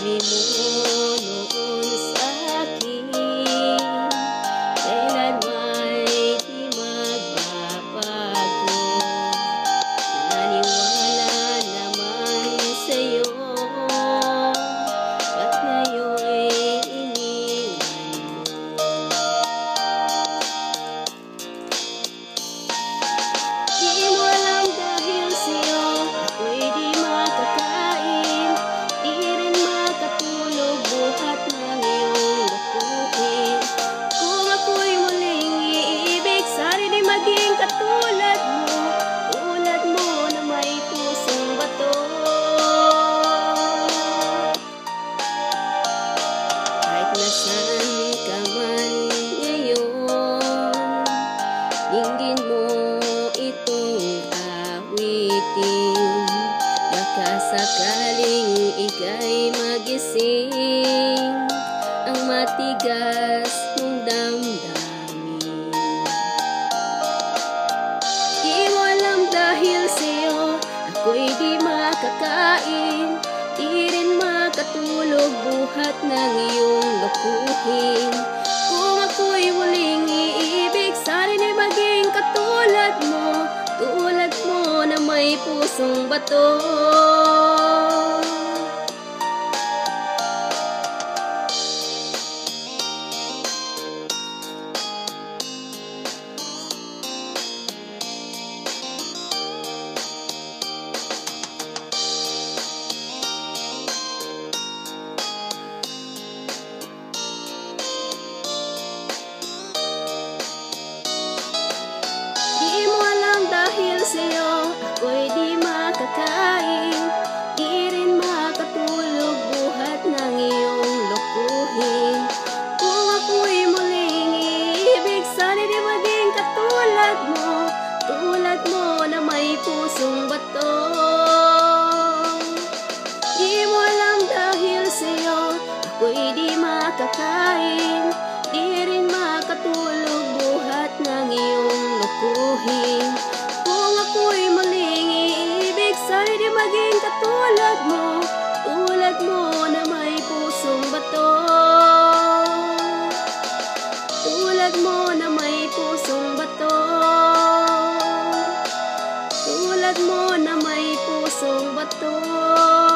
Sabi mo noon sa akin, kailanman di magbabago. Naniwala naman sa'yo, ba't ngayon'y iniwan mo? Di mo alam dahil sa'yo ako'y di makakain, di rin makatulog buhat ng iyong lukuhin. Kung ako'y muling iibig, sana di maging katulad mo na may pusong bato. Kahit nasaan ka man ngayon, dinggin mo itong awitin. Baka sakaling ika'y magising ang matigas mong damdamin. Di mo alam dahil sa'yo ako'y di makakain, di rin makatulog buhat ng iyong lukuhin. Kung ako'y muling iibig, sana di maging katulad mo na may pusong bato. Di mo alam dahil sa'yo ako'y di makakain, di rin makatulog buhat ng iyong lukuhin. Kung ako'y muling iibig, sana di maging katulad mo na may pusong bato. Di mo alam dahil sa'yo ako'y di makakain, di rin makatulog buhat ng iyong lukuhin. Kung ako'y muling iibig, sana di maging katulad mo na may pusong bato. Tulad mo na may pusong bato, tulad mo na may pusong bato.